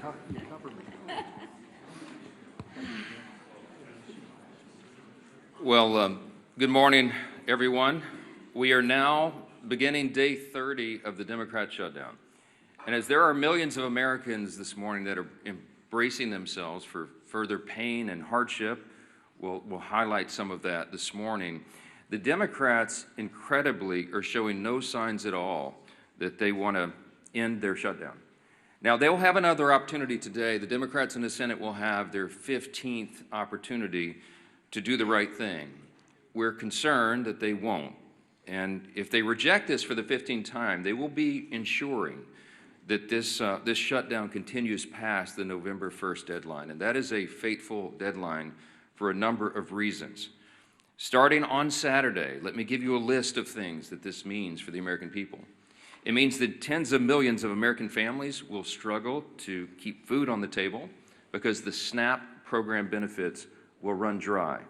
covered me. Well, good morning, everyone. We are now beginning day 30 of the Democrat shutdown. And as there are millions of Americans this morning that are embracing themselves for further pain and hardship, we'll highlight some of that this morning. The Democrats, incredibly, are showing no signs at all that they want to end their shutdown. Now, they'll have another opportunity today. The Democrats in the Senate will have their 15th opportunity to do the right thing. We're concerned that they won't. And if they reject this for the 15th time, they will be ensuring that this shutdown continues past the November 1st deadline. And that is a fateful deadline for a number of reasons. Starting on Saturday, let me give you a list of things that this means for the American people. It means that tens of millions of American families will struggle to keep food on the table because the SNAP program benefits will run dry.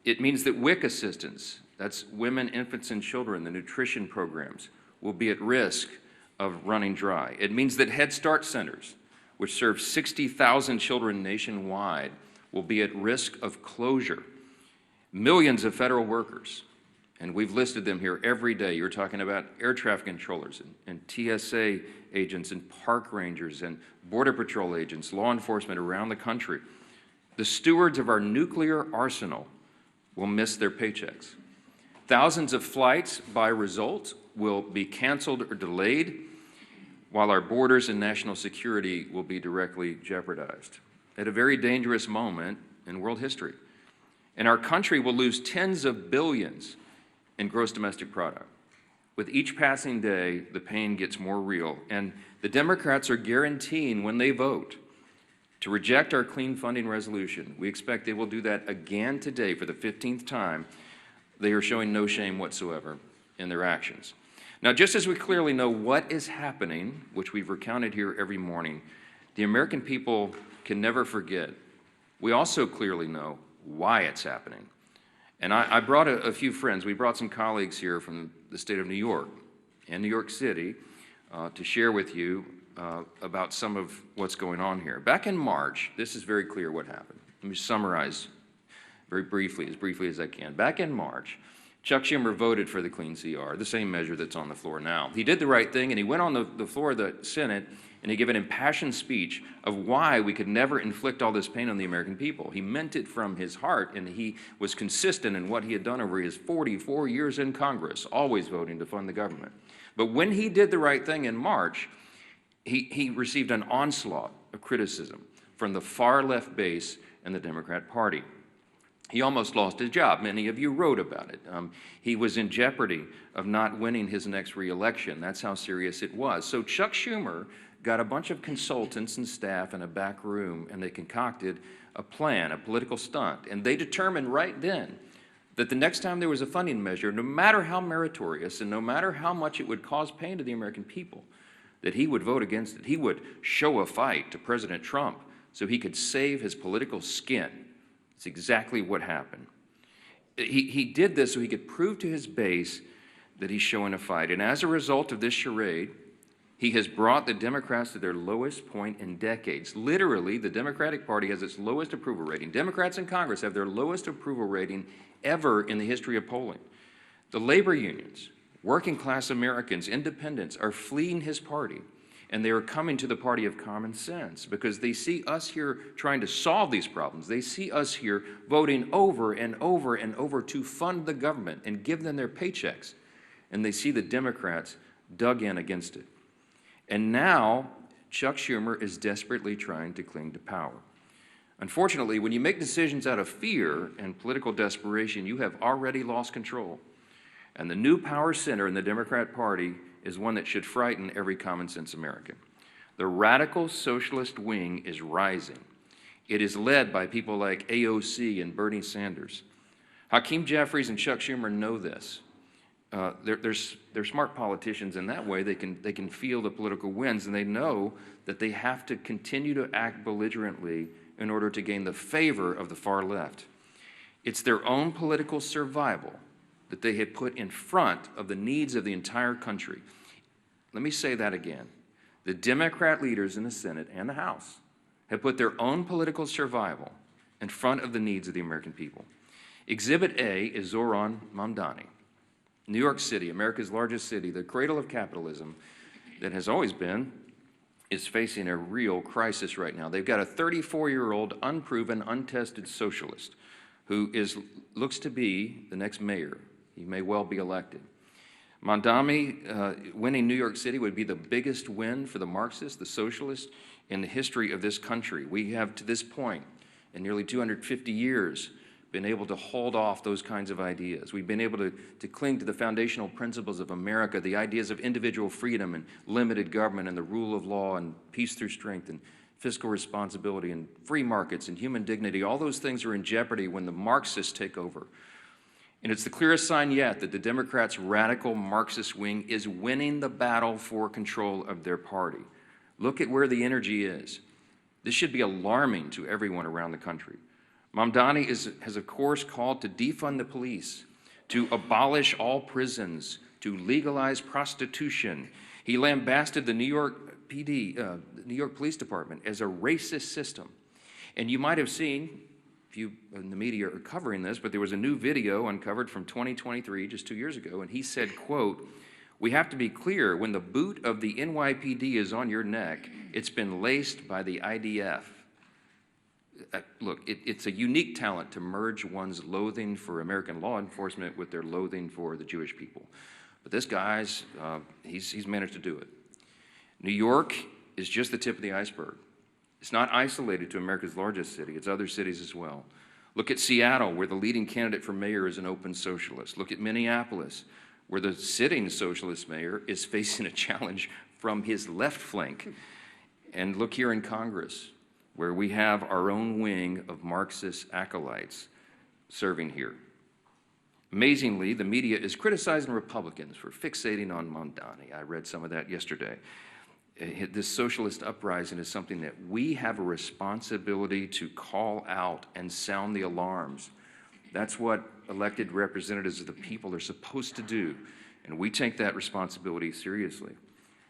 It means that WIC assistance, that's women, infants, and children, the nutrition programs, will be at risk of running dry. It means that Head Start centers, which serve 60,000 children nationwide, will be at risk of closure. Millions of federal workers, and we've listed them here every day. You're talking about air traffic controllers and TSA agents and park rangers and Border Patrol agents, law enforcement around the country. The stewards of our nuclear arsenal will miss their paychecks. Thousands of flights, by result, will be canceled or delayed, while our borders and national security will be directly jeopardized at a very dangerous moment in world history. And our country will lose tens of billions in gross domestic product. With each passing day, the pain gets more real, and the Democrats are guaranteeing when they vote to reject our clean funding resolution. We expect they will do that again today for the 15th time. They are showing no shame whatsoever in their actions. Now, just as we clearly know what is happening, which we've recounted here every morning, the American people can never forget. We also clearly know why it's happening. And I brought a few friends. We brought some colleagues here from the state of New York and New York City to share with you about some of what's going on here. Back in March, this is very clear what happened. Let me summarize very briefly as I can. Back in March, Chuck Schumer voted for the clean CR, the same measure that's on the floor now. He did the right thing, and he went on the floor of the Senate, and he gave an impassioned speech of why we could never inflict all this pain on the American people. He meant it from his heart, and he was consistent in what he had done over his 44 years in Congress, always voting to fund the government. But when he did the right thing in March, he received an onslaught of criticism from the far left base in the Democrat Party. He almost lost his job. Many of you wrote about it. He was in jeopardy of not winning his next re-election. That's how serious it was. So Chuck Schumer got a bunch of consultants and staff in a back room, and they concocted a plan, a political stunt. And they determined right then that the next time there was a funding measure, no matter how meritorious and no matter how much it would cause pain to the American people, that he would vote against it. He would show a fight to President Trump so he could save his political skin. It's exactly what happened. He did this so he could prove to his base that he's showing a fight. And as a result of this charade, he has brought the Democrats to their lowest point in decades. Literally, the Democratic Party has its lowest approval rating. Democrats in Congress have their lowest approval rating ever in the history of polling. The labor unions, working class Americans, independents are fleeing his party, and they are coming to the party of common sense because they see us here trying to solve these problems. They see us here voting over and over and over to fund the government and give them their paychecks, and they see the Democrats dug in against it. And now Chuck Schumer is desperately trying to cling to power. Unfortunately, when you make decisions out of fear and political desperation, you have already lost control. And the new power center in the Democrat Party is one that should frighten every common sense American. The radical socialist wing is rising. It is led by people like AOC and Bernie Sanders. Hakeem Jeffries and Chuck Schumer know this. They're smart politicians in that way. They can feel the political winds, and they know that they have to continue to act belligerently in order to gain the favor of the far left. It's their own political survival that they had put in front of the needs of the entire country. Let me say that again. The Democrat leaders in the Senate and the House have put their own political survival in front of the needs of the American people. Exhibit A is Zohran Mamdani. New York City, America's largest city, the cradle of capitalism that has always been, is facing a real crisis right now. They've got a 34-year-old, unproven, untested socialist who looks to be the next mayor. He may well be elected. Mamdani winning New York City would be the biggest win for the Marxists, the socialists, in the history of this country. We have, to this point, in nearly 250 years, been able to hold off those kinds of ideas. We've been able to cling to the foundational principles of America, the ideas of individual freedom and limited government and the rule of law and peace through strength and fiscal responsibility and free markets and human dignity. All those things are in jeopardy when the Marxists take over. And it's the clearest sign yet that the Democrats' radical Marxist wing is winning the battle for control of their party. Look at where the energy is. This should be alarming to everyone around the country. Mamdani has, of course, called to defund the police, to abolish all prisons, to legalize prostitution. He lambasted the New York PD, the New York Police Department, as a racist system. And you might have seen, if you in the media are covering this, but there was a new video uncovered from 2023, just 2 years ago, and he said, quote, "We have to be clear, when the boot of the NYPD is on your neck, it's been laced by the IDF. Look, it's a unique talent to merge one's loathing for American law enforcement with their loathing for the Jewish people. But this guy's, he's managed to do it. New York is just the tip of the iceberg. It's not isolated to America's largest city. It's other cities as well. Look at Seattle, where the leading candidate for mayor is an open socialist. Look at Minneapolis, where the sitting socialist mayor is facing a challenge from his left flank. And look here in Congress, where we have our own wing of Marxist acolytes serving here. Amazingly, the media is criticizing Republicans for fixating on Mamdani. I read some of that yesterday. This socialist uprising is something that we have a responsibility to call out and sound the alarms. That's what elected representatives of the people are supposed to do, and we take that responsibility seriously.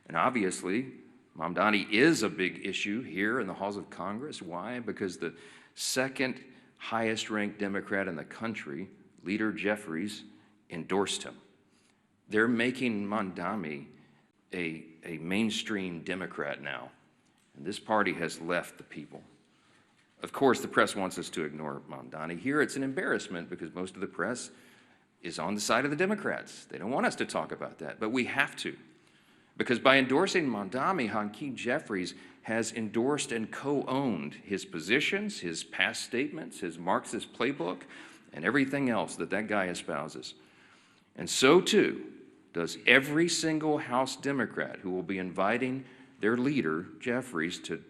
And obviously, Mamdani is a big issue here in the halls of Congress. Why? Because the second highest ranked Democrat in the country, Leader Jeffries, endorsed him. They're making Mamdani a mainstream Democrat now, and this party has left the people. Of course, the press wants us to ignore Mamdani. Here it's an embarrassment because most of the press is on the side of the Democrats. They don't want us to talk about that, but we have to. Because by endorsing Mamdani, Hakeem Jeffries has endorsed and co-owned his positions, his past statements, his Marxist playbook, and everything else that that guy espouses. And so, too, does every single House Democrat who will be inviting their leader, Jeffries, to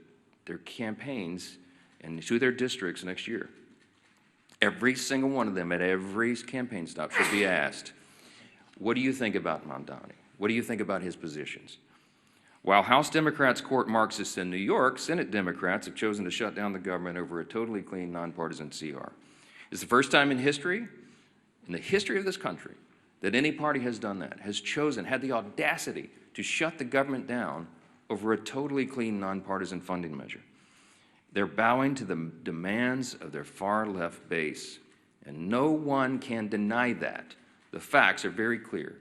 their campaigns and to their districts next year. Every single one of them at every campaign stop should be asked, what do you think about Mamdani? What do you think about his positions? While House Democrats court Marxists in New York, Senate Democrats have chosen to shut down the government over a totally clean, nonpartisan CR. It's the first time in history, in the history of this country, that any party has done that, has chosen, had the audacity to shut the government down over a totally clean, nonpartisan funding measure. They're bowing to the demands of their far-left base, and no one can deny that. The facts are very clear.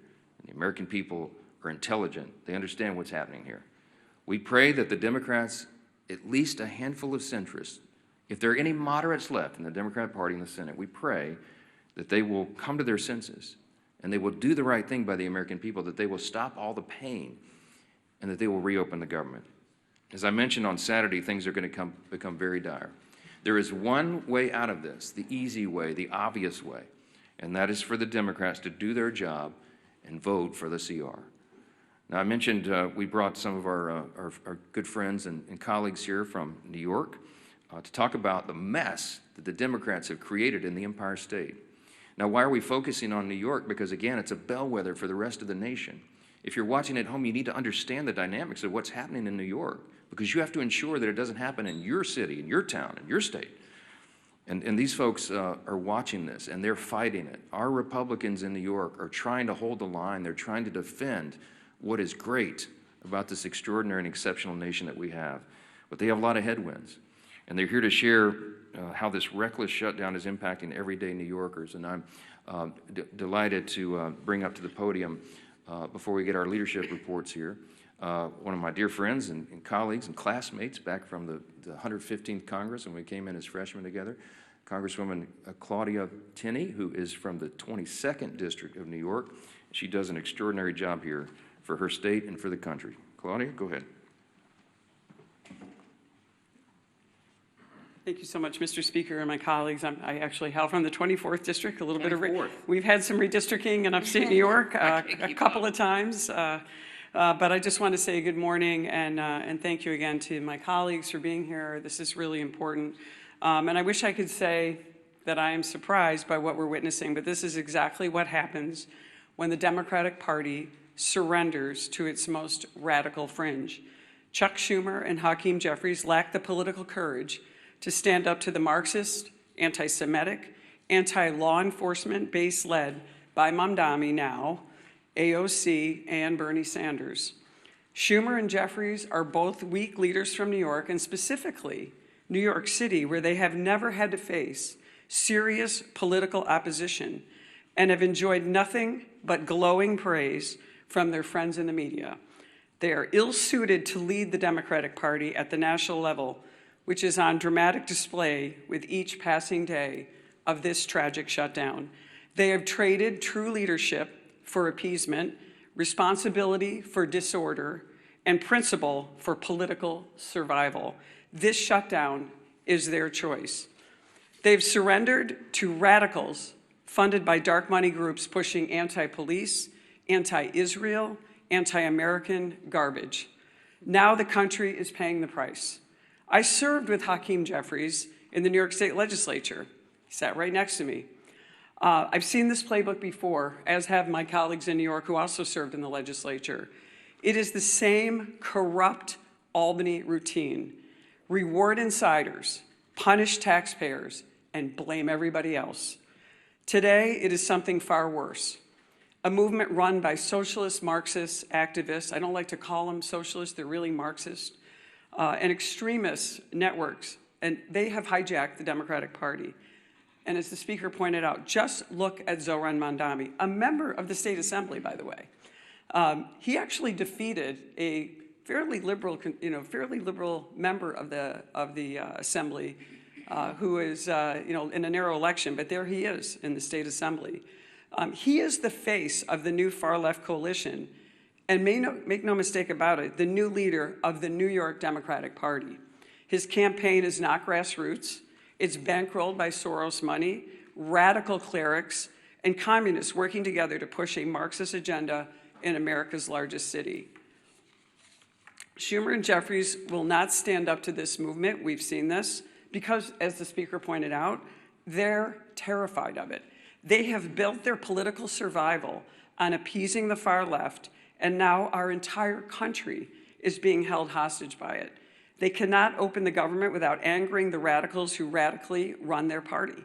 The American people are intelligent. They understand what's happening here. We pray that the Democrats, at least a handful of centrists, if there are any moderates left in the Democrat Party in the Senate, we pray that they will come to their senses and they will do the right thing by the American people, that they will stop all the pain and that they will reopen the government. As I mentioned on Saturday, things are going to become very dire. There is one way out of this, the easy way, the obvious way, and that is for the Democrats to do their job and vote for the CR. Now, I mentioned we brought some of our good friends and colleagues here from New York to talk about the mess that the Democrats have created in the Empire State. Now, why are we focusing on New York? Because, again, it's a bellwether for the rest of the nation. If you're watching at home, you need to understand the dynamics of what's happening in New York, because you have to ensure that it doesn't happen in your city, in your town, in your state. And these folks are watching this, and they're fighting it. Our Republicans in New York are trying to hold the line. They're trying to defend what is great about this extraordinary and exceptional nation that we have. But they have a lot of headwinds. And they're here to share how this reckless shutdown is impacting everyday New Yorkers. And I'm delighted to bring up to the podium, before we get our leadership reports here, one of my dear friends and colleagues and classmates back from the 115th Congress when we came in as freshmen together, Congresswoman Claudia Tenney, who is from the 22nd District of New York. She does an extraordinary job here for her state and for the country. Claudia, go ahead. Thank you so much, Mr. Speaker and my colleagues. I actually hail from the 24th District, a little bit of we've had some redistricting in upstate New York a couple of times. But I just want to say good morning and thank you again to my colleagues for being here. This is really important. And I wish I could say that I am surprised by what we're witnessing, but this is exactly what happens when the Democratic Party surrenders to its most radical fringe. Chuck Schumer and Hakeem Jeffries lack the political courage to stand up to the Marxist, anti-Semitic, anti-law enforcement base led by Mamdani now, AOC, and Bernie Sanders. Schumer and Jeffries are both weak leaders from New York, and specifically New York City, where they have never had to face serious political opposition and have enjoyed nothing but glowing praise from their friends in the media. They are ill-suited to lead the Democratic Party at the national level, which is on dramatic display with each passing day of this tragic shutdown. They have traded true leadership for appeasement, responsibility for disorder, and principle for political survival. This shutdown is their choice. They've surrendered to radicals funded by dark money groups pushing anti-police, anti-Israel, anti-American garbage. Now the country is paying the price. I served with Hakeem Jeffries in the New York State Legislature. He sat right next to me. I've seen this playbook before, as have my colleagues in New York who also served in the legislature. It is the same corrupt Albany routine. Reward insiders, punish taxpayers, and blame everybody else. Today, it is something far worse. A movement run by socialist Marxist activists. I don't like to call them socialists, they're really Marxist. And extremist networks, and they have hijacked the Democratic Party. And as the Speaker pointed out, just look at Zohran Mamdani, a member of the State Assembly, by the way. He actually defeated a fairly liberal member of the Assembly, who is in a narrow election, but there he is in the State Assembly. He is the face of the new far-left coalition. And make no mistake about it, the new leader of the New York Democratic Party. His campaign is not grassroots. It's bankrolled by Soros money, radical clerics, and communists working together to push a Marxist agenda in America's largest city. Schumer and Jeffries will not stand up to this movement. We've seen this because, as the Speaker pointed out, they're terrified of it. They have built their political survival on appeasing the far left, and now our entire country is being held hostage by it. They cannot open the government without angering the radicals who radically run their party.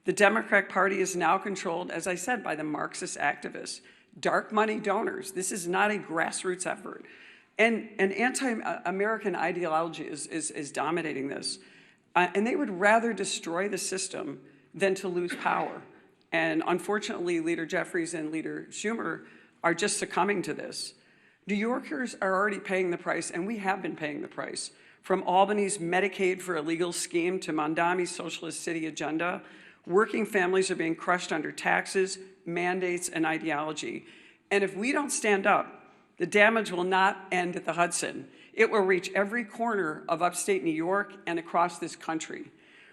The Democratic Party is now controlled, as I said, by the Marxist activists, dark money donors. This is not a grassroots effort. And an anti-American ideology is dominating this. And they would rather destroy the system than to lose power. And unfortunately, Leader Jeffries and Leader Schumer are just succumbing to this. New Yorkers are already paying the price, and we have been paying the price. From Albany's Medicaid for Illegal scheme to Mamdani's socialist city agenda, working families are being crushed under taxes, mandates, and ideology. And if we don't stand up, the damage will not end at the Hudson. It will reach every corner of upstate New York and across this country.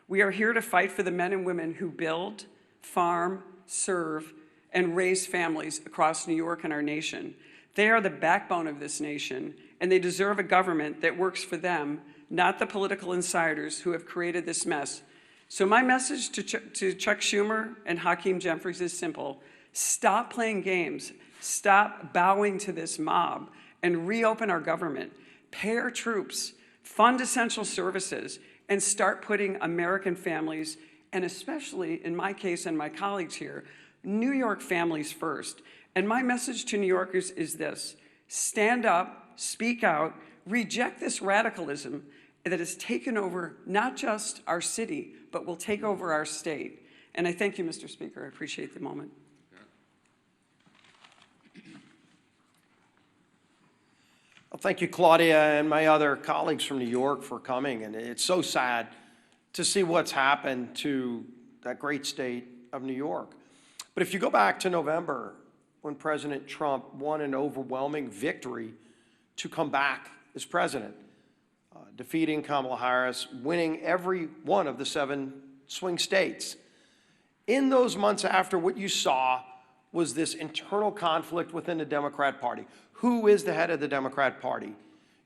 We are here to fight for the men and women who build, farm, serve, and raise families across New York and our nation. They are the backbone of this nation, and they deserve a government that works for them, not the political insiders who have created this mess. So my message to Chuck Schumer and Hakeem Jeffries is simple. Stop playing games. Stop bowing to this mob and reopen our government. Pay our troops, fund essential services, and start putting American families, and especially in my case and my colleagues here, New York families first. And my message to New Yorkers is this: stand up speak out, reject this radicalism that has taken over not just our city, but will take over our state. And I thank you, Mr. Speaker. I appreciate the moment. Well, thank you, Claudia, and my other colleagues from New York for coming. And it's so sad to see what's happened to that great state of New York. But if you go back to November, when President Trump won an overwhelming victory to come back as president, defeating Kamala Harris, winning every one of the 7 swing states. In those months after, what you saw was this internal conflict within the Democrat Party. Who is the head of the Democrat Party?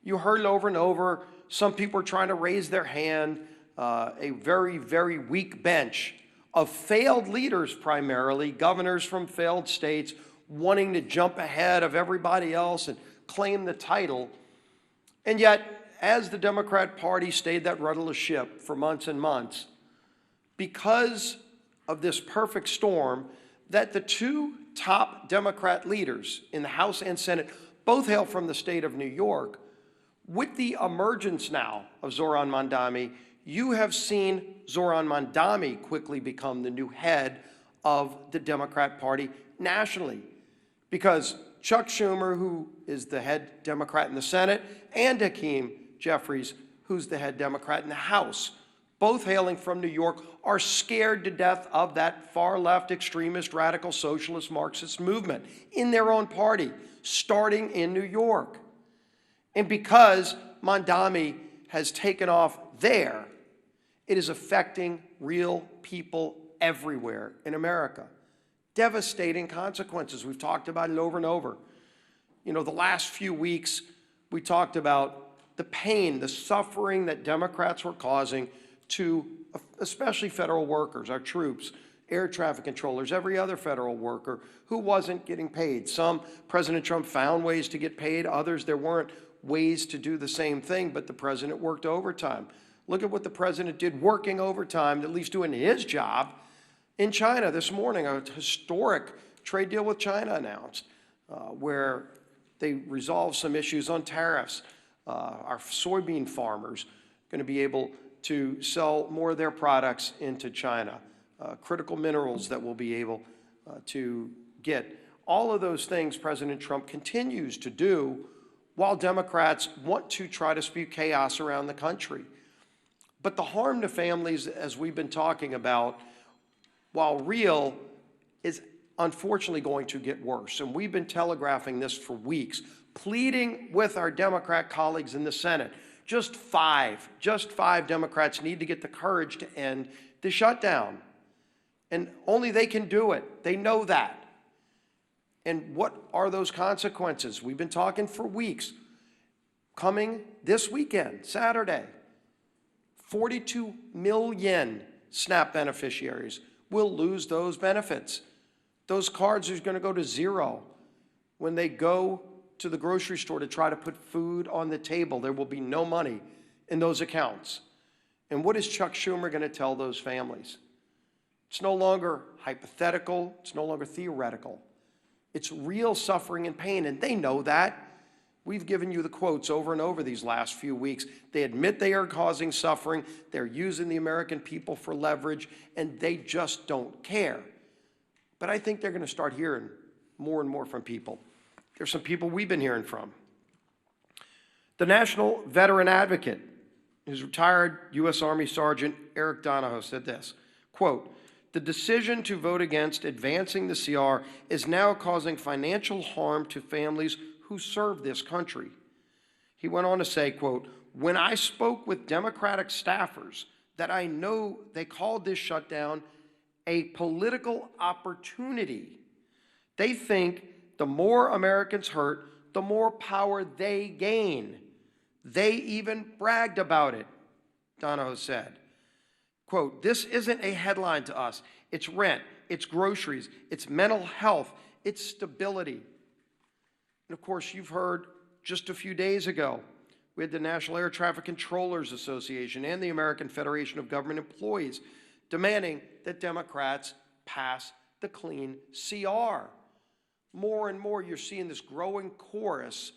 You heard it over and over. Some people are trying to raise their hand. A very, very weak bench of failed leaders, primarily, governors from failed states, wanting to jump ahead of everybody else and claim the title. And yet, as the Democrat Party stayed that rudderless ship for months and months, because of this perfect storm, that the 2 top Democrat leaders in the House and Senate both hail from the state of New York, with the emergence now of Zohran Mamdani, you have seen Zohran Mamdani quickly become the new head of the Democrat Party nationally. Because Chuck Schumer, who is the head Democrat in the Senate, and Hakeem Jeffries, who's the head Democrat in the House, both hailing from New York, are scared to death of that far-left extremist, radical, socialist, Marxist movement in their own party, starting in New York. And because Mamdani has taken off there, it is affecting real people everywhere in America. Devastating consequences. We've talked about it over and over. You know, the last few weeks, we talked about the pain, the suffering that Democrats were causing to especially federal workers, our troops, air traffic controllers, every other federal worker who wasn't getting paid. Some, President Trump found ways to get paid. Others, there weren't ways to do the same thing, but the president worked overtime. Look at what the president did working overtime, at least doing his job, in China this morning. A historic trade deal with China announced, where they resolved some issues on tariffs. Our soybean farmers going to be able to sell more of their products into China. Critical minerals that we'll be able to get. All of those things President Trump continues to do while Democrats want to try to spew chaos around the country. But the harm to families, as we've been talking about, while real, is unfortunately going to get worse. And we've been telegraphing this for weeks, pleading with our Democrat colleagues in the Senate. Just five Democrats need to get the courage to end the shutdown. And only they can do it. They know that. And what are those consequences? We've been talking for weeks. Coming this weekend, Saturday, 42 million SNAP beneficiaries will lose those benefits. Those cards are going to go to zero. When they go to the grocery store to try to put food on the table, there will be no money in those accounts. And what is Chuck Schumer going to tell those families? It's no longer hypothetical. It's no longer theoretical. It's real suffering and pain, and they know that. We've given you the quotes over and over these last few weeks. They admit they are causing suffering. They're using the American people for leverage, and they just don't care. But I think they're going to start hearing more and more from people. There's some people we've been hearing from. The National Veteran Advocate, his retired U.S. Army Sergeant Eric Donahoe, said this, quote, "The decision to vote against advancing the CR is now causing financial harm to families who serve this country." He went on to say, quote, "When I spoke with Democratic staffers that I know they called this shutdown a political opportunity. They think the more Americans hurt, the more power they gain. They even bragged about it," Donahoe said. Quote, "This isn't a headline to us. It's rent, it's groceries, it's mental health, it's stability." And of course, you've heard just a few days ago, we had the National Air Traffic Controllers Association and the American Federation of Government Employees demanding that Democrats pass the clean CR. More and more, you're seeing this growing chorus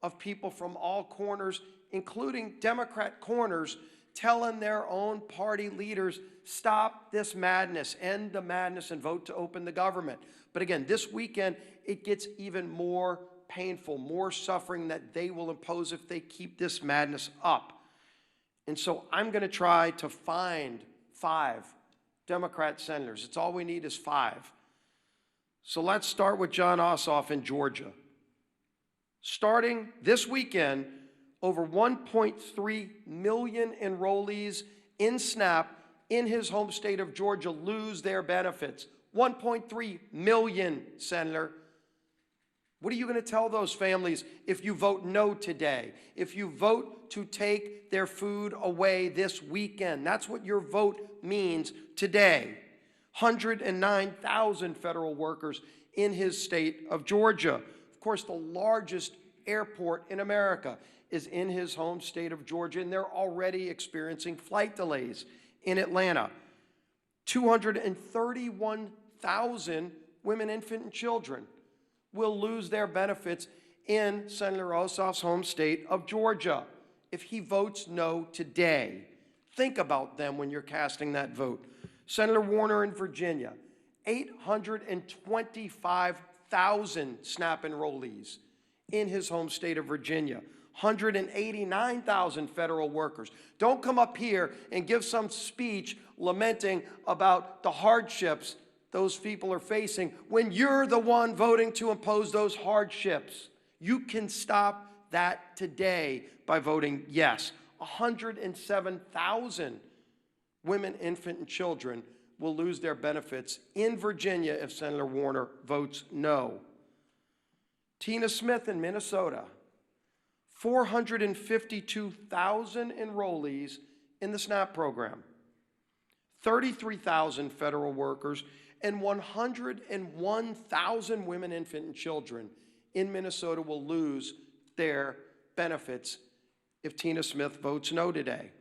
of people from all corners, including Democrat corners, telling their own party leaders, stop this madness, end the madness, and vote to open the government. But again, this weekend, it gets even more painful, more suffering that they will impose if they keep this madness up. And so I'm going to try to find 5 Democrat senators. It's all we need is 5. So let's start with John Ossoff in Georgia. Starting this weekend, over 1.3 million enrollees in SNAP in his home state of Georgia lose their benefits. 1.3 million, Senator. What are you going to tell those families if you vote no today? If you vote to take their food away this weekend? That's what your vote means today. 109,000 federal workers in his state of Georgia. Of course, the largest airport in America is in his home state of Georgia, and they're already experiencing flight delays in Atlanta. 231,000 women, infant, and children will lose their benefits in Senator Ossoff's home state of Georgia if he votes no today. Think about them when you're casting that vote. Senator Warner in Virginia, 825,000 SNAP enrollees in his home state of Virginia. 189,000 federal workers. Don't come up here and give some speech lamenting about the hardships those people are facing when you're the one voting to impose those hardships. You can stop that today by voting yes. 107,000 women, infant, and children will lose their benefits in Virginia if Senator Warner votes no. Tina Smith in Minnesota, 452,000 enrollees in the SNAP program, 33,000 federal workers, and 101,000 women, infant, and children in Minnesota will lose their benefits if Tina Smith votes no today.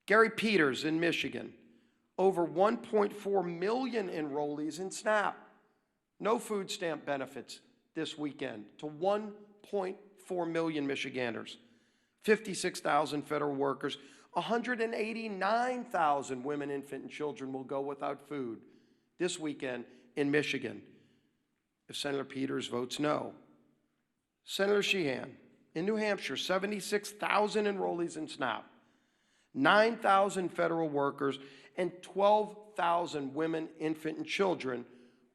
Gary Peters in Michigan, over 1.4 million enrollees in SNAP. No food stamp benefits this weekend to 1.4 million Michiganders. 56,000 federal workers, 189,000 women, infant, and children will go without food this weekend in Michigan if Senator Peters votes no. Senator Sheehan in New Hampshire, 76,000 enrollees in SNAP, 9,000 federal workers, and 12,000 women, infant, and children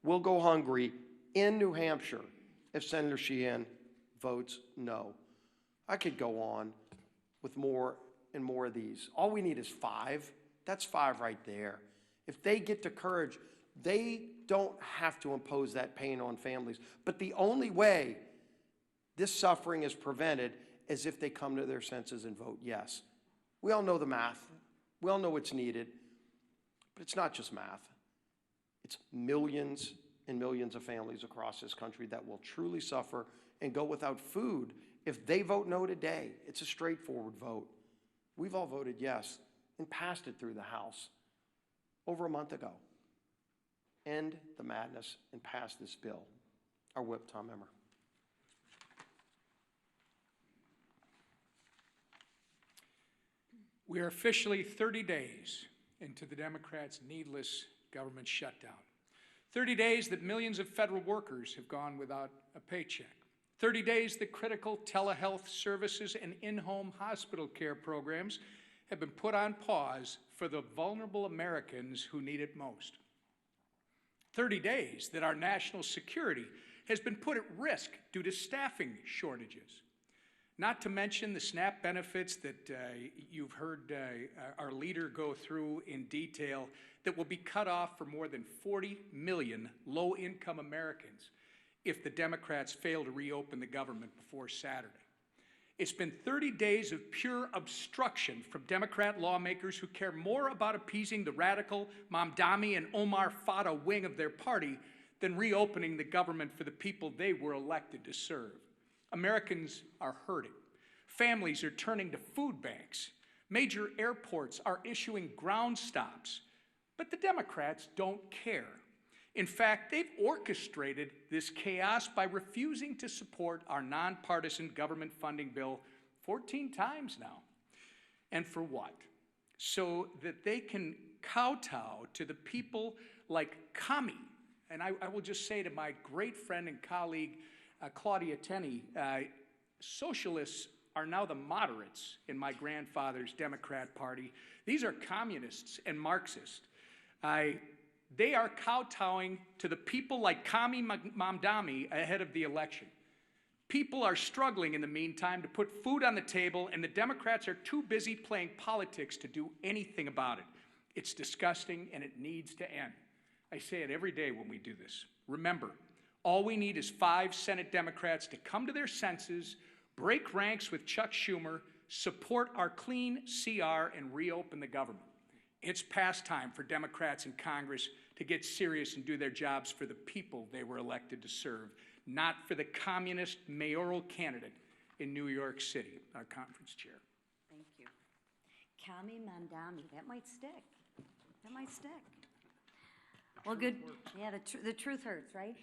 will go hungry in New Hampshire if Senator Sheehan votes no. I could go on with more and more of these. All we need is 5. That's 5 right there. If they get the courage, they don't have to impose that pain on families. But the only way this suffering is prevented is if they come to their senses and vote yes. We all know the math. We all know what's needed. But it's not just math. It's millions and millions of families across this country that will truly suffer and go without food if they vote no today. It's a straightforward vote. We've all voted yes and passed it through the House over a month ago. End the madness and pass this bill. Our whip, Tom Emmer. We are officially 30 days into the Democrats' needless government shutdown. 30 days that millions of federal workers have gone without a paycheck. 30 days that critical telehealth services and in-home hospital care programs have been put on pause for the vulnerable Americans who need it most. 30 days that our national security has been put at risk due to staffing shortages. Not to mention the SNAP benefits that you've heard our leader go through in detail that will be cut off for more than 40 million low-income Americans if the Democrats fail to reopen the government before Saturday. It's been 30 days of pure obstruction from Democrat lawmakers who care more about appeasing the radical Mamdani and Omar Fata wing of their party than reopening the government for the people they were elected to serve. Americans are hurting. Families are turning to food banks. Major airports are issuing ground stops. But the Democrats don't care. In fact, they've orchestrated this chaos by refusing to support our nonpartisan government funding bill 14 times now. And for what? So that they can kowtow to the people like Kami. And I will just say to my great friend and colleague, Claudia Tenney, socialists are now the moderates in my grandfather's Democrat Party. These are communists and Marxists. They are kowtowing to the people like Kami Mamdani ahead of the election. People are struggling in the meantime to put food on the table, and the Democrats are too busy playing politics to do anything about it. It's disgusting, and it needs to end. I say it every day when we do this. Remember, all we need is 5 Senate Democrats to come to their senses, break ranks with Chuck Schumer, support our clean CR, and reopen the government. It's past time for Democrats in Congress to get serious and do their jobs for the people they were elected to serve, not for the communist mayoral candidate in New York City, our conference chair. Thank you. Kami Mandami, that might stick. That might stick. Well, good. Yeah, the truth hurts, right?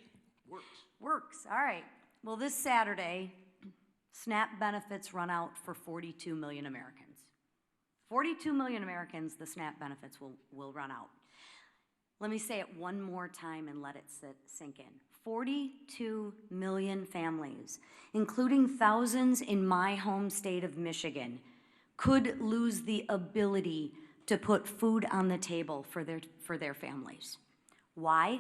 Works. All right. Well, this Saturday, SNAP benefits run out for 42 million Americans. 42 million Americans, the SNAP benefits will run out. Let me say it one more time and let it sink in. 42 million families, including thousands in my home state of Michigan, could lose the ability to put food on the table for their families. Why?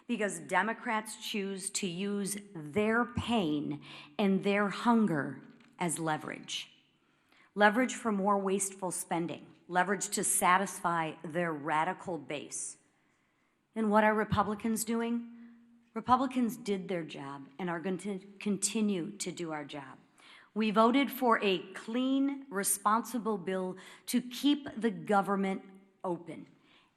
Because Democrats choose to use their pain and their hunger as leverage. Leverage for more wasteful spending, leverage to satisfy their radical base. And what are Republicans doing? Republicans did their job and are going to continue to do our job. We voted for a clean, responsible bill to keep the government open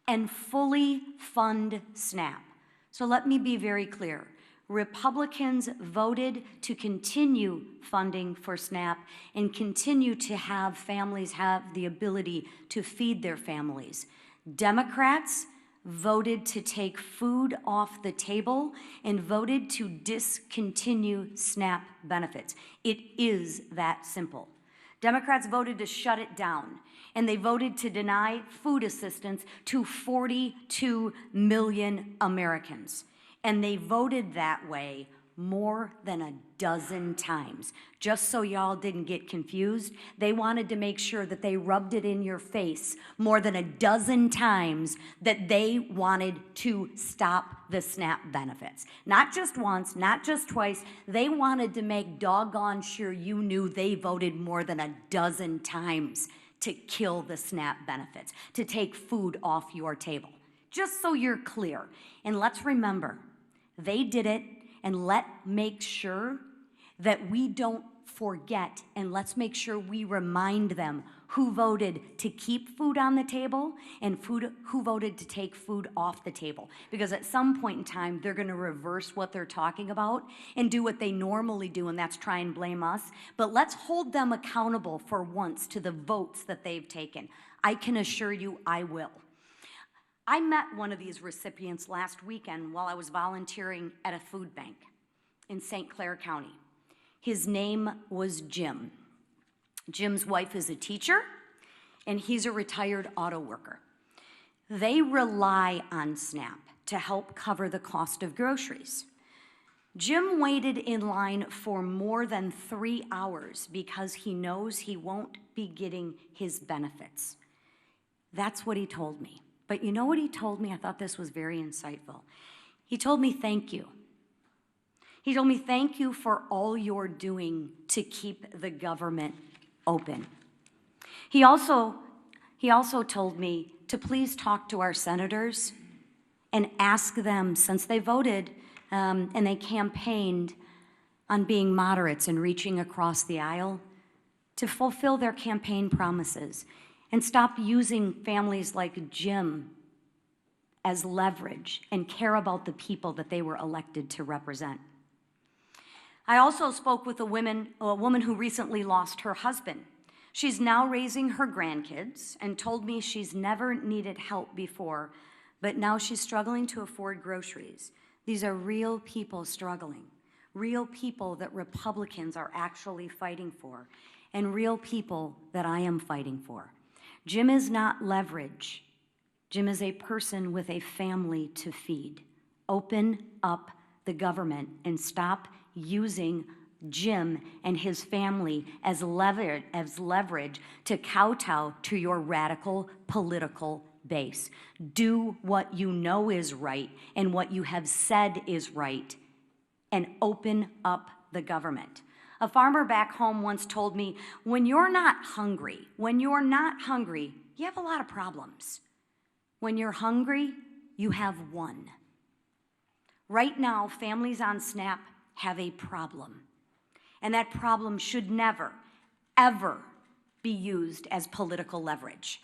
and fully fund SNAP. So let me be very clear. Republicans voted to continue funding for SNAP and continue to have families have the ability to feed their families. Democrats voted to take food off the table and voted to discontinue SNAP benefits. It is that simple. Democrats voted to shut it down, and they voted to deny food assistance to 42 million Americans. And they voted that way more than a dozen times. Just so y'all didn't get confused, they wanted to make sure that they rubbed it in your face more than a dozen times that they wanted to stop the SNAP benefits. Not just once, not just twice, they wanted to make doggone sure you knew they voted more than a dozen times to kill the SNAP benefits, to take food off your table. Just so you're clear. And let's remember, they did it, and let's make sure that we don't forget, and let's make sure we remind them who voted to keep food on the table and who voted to take food off the table. Because at some point in time, they're going to reverse what they're talking about and do what they normally do, and that's try and blame us. But let's hold them accountable for once to the votes that they've taken. I can assure you I will. I met one of these recipients last weekend while I was volunteering at a food bank in St. Clair County. His name was Jim. Jim's wife is a teacher, and he's a retired auto worker. They rely on SNAP to help cover the cost of groceries. Jim waited in line for more than 3 hours because he knows he won't be getting his benefits. That's what he told me. But you know what he told me? I thought this was very insightful. He told me, thank you. He told me, thank you for all you're doing to keep the government open. He also told me to please talk to our senators and ask them, since they voted and they campaigned on being moderates and reaching across the aisle, to fulfill their campaign promises and stop using families like Jim as leverage and care about the people that they were elected to represent. I also spoke with a woman who recently lost her husband. She's now raising her grandkids and told me she's never needed help before, but now she's struggling to afford groceries. These are real people struggling, real people that Republicans are actually fighting for, and real people that I am fighting for. Jim is not leverage. Jim is a person with a family to feed. Open up the government and stop using Jim and his family as leverage to kowtow to your radical political base. Do what you know is right and what you have said is right, and open up the government. A farmer back home once told me, when you're not hungry, you have a lot of problems. When you're hungry, you have one. Right now, families on SNAP have a problem. And that problem should never, ever be used as political leverage.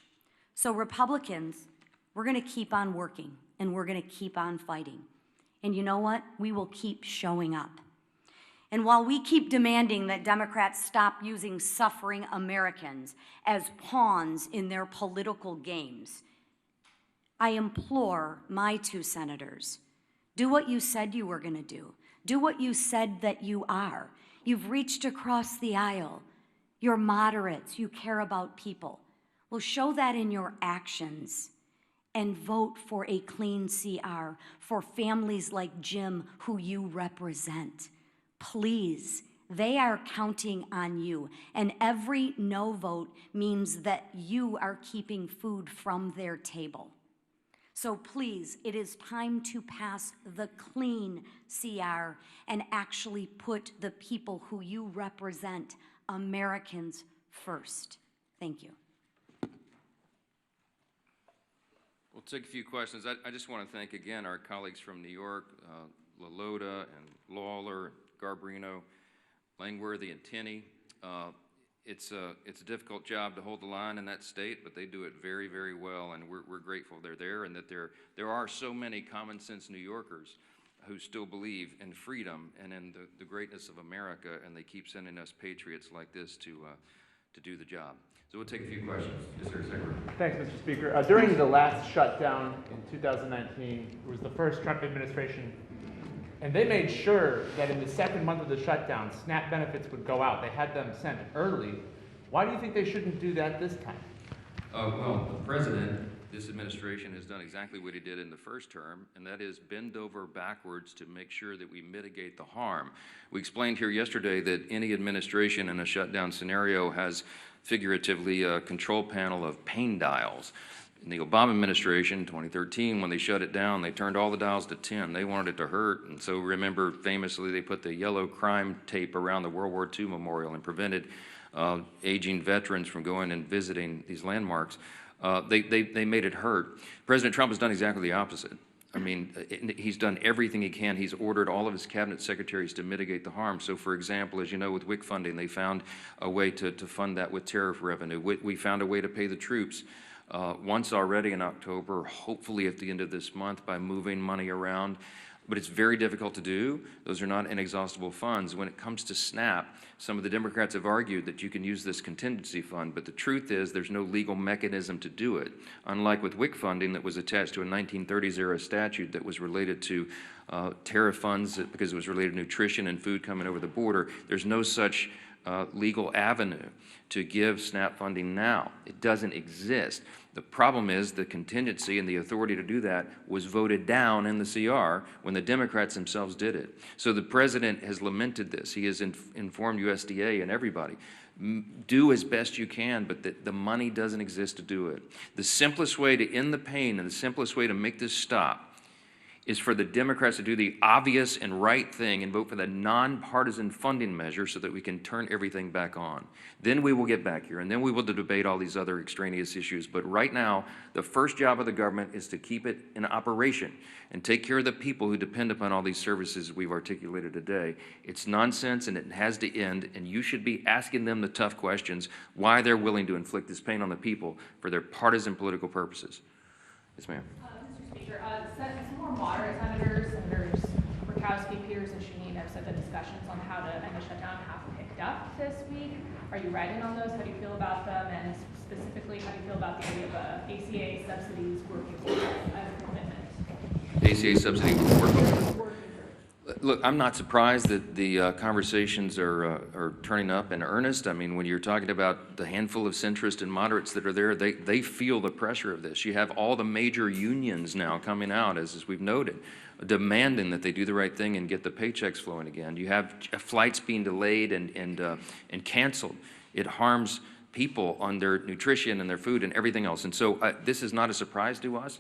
So Republicans, we're gonna keep on working and we're gonna keep on fighting. And you know what? We will keep showing up. And while we keep demanding that Democrats stop using suffering Americans as pawns in their political games, I implore my two senators, do what you said you were gonna do. Do what you said that you are. You've reached across the aisle. You're moderates. You care about people. Well, show that in your actions and vote for a clean CR for families like Jim who you represent. Please, they are counting on you. And every no vote means that you are keeping food from their table. So please, it is time to pass the clean CR and actually put the people who you represent, Americans, first. Thank you. We'll take a few questions. I just want to thank again our colleagues from New York, LaLota and Lawler, Garbarino, Langworthy and Tenney. It's a difficult job to hold the line in that state, but they do it very, very well, and we're grateful they're there, and that there are so many common sense New Yorkers who still believe in freedom and in the greatness of America, and they keep sending us patriots like this to do the job. So we'll take a few questions. Yes, sir, Secretary. Thanks, Mr. Speaker. During the last shutdown in 2019, it was the first Trump administration, and they made sure that in the second month of the shutdown, SNAP benefits would go out. They had them sent early. Why do you think they shouldn't do that this time? Well, the president, this administration has done exactly what he did in the first term, and that is bend over backwards to make sure that we mitigate the harm. We explained here yesterday that any administration in a shutdown scenario has figuratively a control panel of pain dials. In the Obama administration, 2013, when they shut it down, they turned all the dials to 10. They wanted it to hurt, and so remember, famously, they put the yellow crime tape around the World War II memorial and prevented aging veterans from going and visiting these landmarks. They made it hurt. President Trump has done exactly the opposite. I mean, he's done everything he can. He's ordered all of his cabinet secretaries to mitigate the harm. So, for example, as you know, with WIC funding, they found a way to fund that with tariff revenue. We found a way to pay the troops once already in October, hopefully at the end of this month by moving money around. But it's very difficult to do. Those are not inexhaustible funds. When it comes to SNAP, some of the Democrats have argued that you can use this contingency fund, but the truth is there's no legal mechanism to do it. Unlike with WIC funding that was attached to a 1930s era statute that was related to tariff funds because it was related to nutrition and food coming over the border, there's no such legal avenue to give SNAP funding now. It doesn't exist. The problem is the contingency and the authority to do that was voted down in the CR when the Democrats themselves did it. So the president has lamented this. He has informed USDA and everybody. Do as best you can, but the money doesn't exist to do it. The simplest way to end the pain and the simplest way to make this stop is for the Democrats to do the obvious and right thing and vote for the nonpartisan funding measure so that we can turn everything back on. Then we will get back here, and then we will debate all these other extraneous issues. But right now, the first job of the government is to keep it in operation and take care of the people who depend upon all these services we've articulated today. It's nonsense, and it has to end, and you should be asking them the tough questions, why they're willing to inflict this pain on the people for their partisan political purposes. Yes, ma'am. Mr. Speaker, some more moderate Senators Murkowski, Peters, and Shaheen have said that discussions on how to end the shutdown have picked up this week. Are you writing on those? How do you feel about them? And specifically, how do you feel about the idea of ACA subsidies working as a commitment ACA subsidy work. Look, I'm not surprised that the conversations are turning up in earnest. I mean, when you're talking about the handful of centrists and moderates that are there, they feel the pressure of this. You have all the major unions now coming out, as we've noted, demanding that they do the right thing and get the paychecks flowing again. You have flights being delayed and canceled. It harms people on their nutrition and their food and everything else. And so this is not a surprise to us.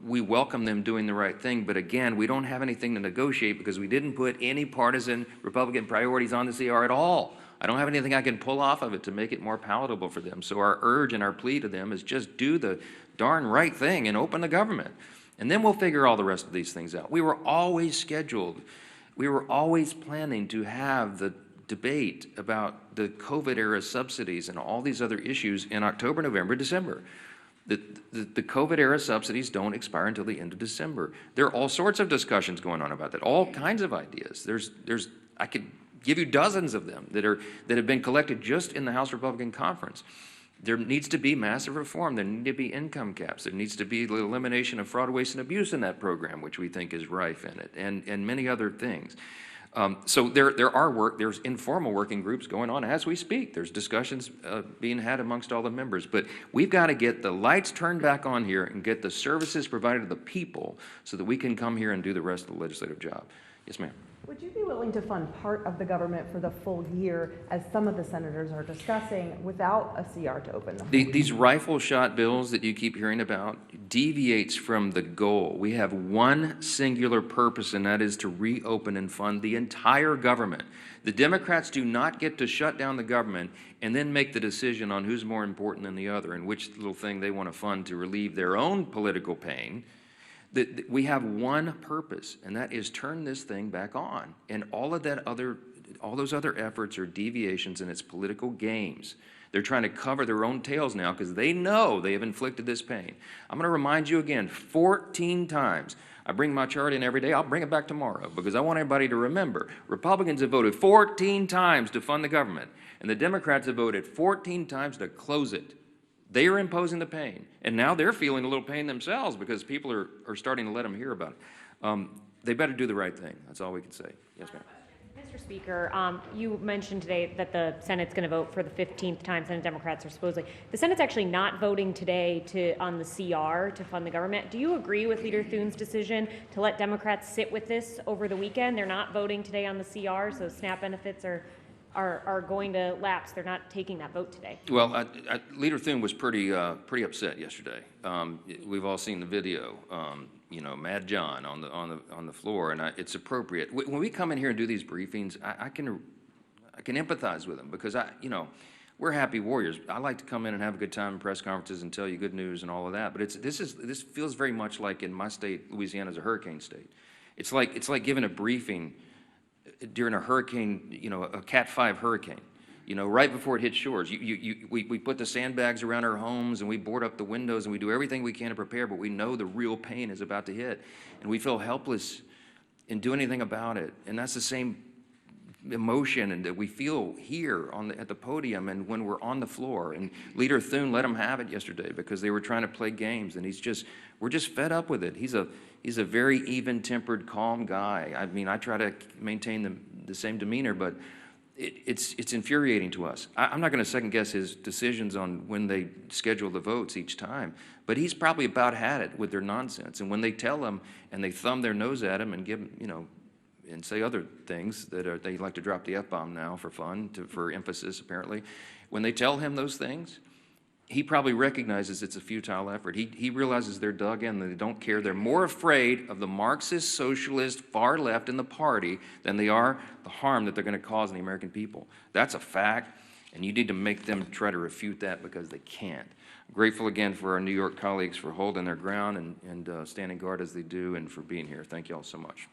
We welcome them doing the right thing, but again, we don't have anything to negotiate because we didn't put any partisan Republican priorities on the CR at all. I don't have anything I can pull off of it to make it more palatable for them. So our urge and our plea to them is just do the darn right thing and open the government. And then we'll figure all the rest of these things out. We were always scheduled, we were always planning to have the debate about the COVID-era subsidies and all these other issues in October, November, December. The COVID-era subsidies don't expire until the end of December. There are all sorts of discussions going on about that, all kinds of ideas. I could give you dozens of them that have been collected just in the House Republican Conference. There needs to be massive reform. There need to be income caps. There needs to be the elimination of fraud, waste, and abuse in that program, which we think is rife in it, and many other things. So there's informal working groups going on as we speak. There's discussions being had amongst all the members. But we've got to get the lights turned back on here and get the services provided to the people so that we can come here and do the rest of the legislative job. Yes, ma'am. Would you be willing to fund part of the government for the full year, as some of the senators are discussing, without a CR to open them? These rifle shot bills that you keep hearing about deviates from the goal. We have one singular purpose, and that is to reopen and fund the entire government. The Democrats do not get to shut down the government and then make the decision on who's more important than the other and which little thing they want to fund to relieve their own political pain. We have one purpose, and that is turn this thing back on. And all those other efforts are deviations, and it's political games. They're trying to cover their own tails now because they know they have inflicted this pain. I'm going to remind you again 14 times. I bring my chart in every day. I'll bring it back tomorrow because I want everybody to remember. Republicans have voted 14 times to fund the government, and the Democrats have voted 14 times to close it. They are imposing the pain, and now they're feeling a little pain themselves because people are starting to let them hear about it. They better do the right thing. That's all we can say. Yes, ma'am. Mr. Speaker, you mentioned today that the Senate's going to vote for the 15th time. Senate Democrats are supposedly. The Senate's actually not voting today on the CR to fund the government. Do you agree with Leader Thune's decision to let Democrats sit with this over the weekend? They're not voting today on the CR, so SNAP benefits are going to lapse. They're not taking that vote today. Well, Leader Thune was pretty upset yesterday. We've all seen the video. Mad John on the floor, and it's appropriate. When we come in here and do these briefings, I can empathize with them because we're happy warriors. I like to come in and have a good time in press conferences and tell you good news and all of that. But this feels very much like in my state, Louisiana, is a hurricane state. It's like giving a briefing during a hurricane, a Cat 5 hurricane, right before it hits shores. We put the sandbags around our homes and we board up the windows and we do everything we can to prepare, but we know the real pain is about to hit. And we feel helpless and do anything about it. And that's the same emotion and that we feel here at the podium and when we're on the floor. And Leader Thune let them have it yesterday because they were trying to play games, and we're just fed up with it. He's a very even-tempered, calm guy. I mean, I try to maintain the same demeanor, but it's infuriating to us. I'm not going to second-guess his decisions on when they schedule the votes each time, but he's probably about had it with their nonsense. And when they tell him and they thumb their nose at him and give him, and say other things that they like to drop the F-bomb now for fun, for emphasis apparently. When they tell him those things, he probably recognizes it's a futile effort. He realizes they're dug in, they don't care. They're more afraid of the Marxist, socialist, far left in the party than they are the harm that they're going to cause in the American people. That's a fact, and you need to make them try to refute that because they can't. I'm grateful again for our New York colleagues for holding their ground and standing guard as they do and for being here. Thank you all so much.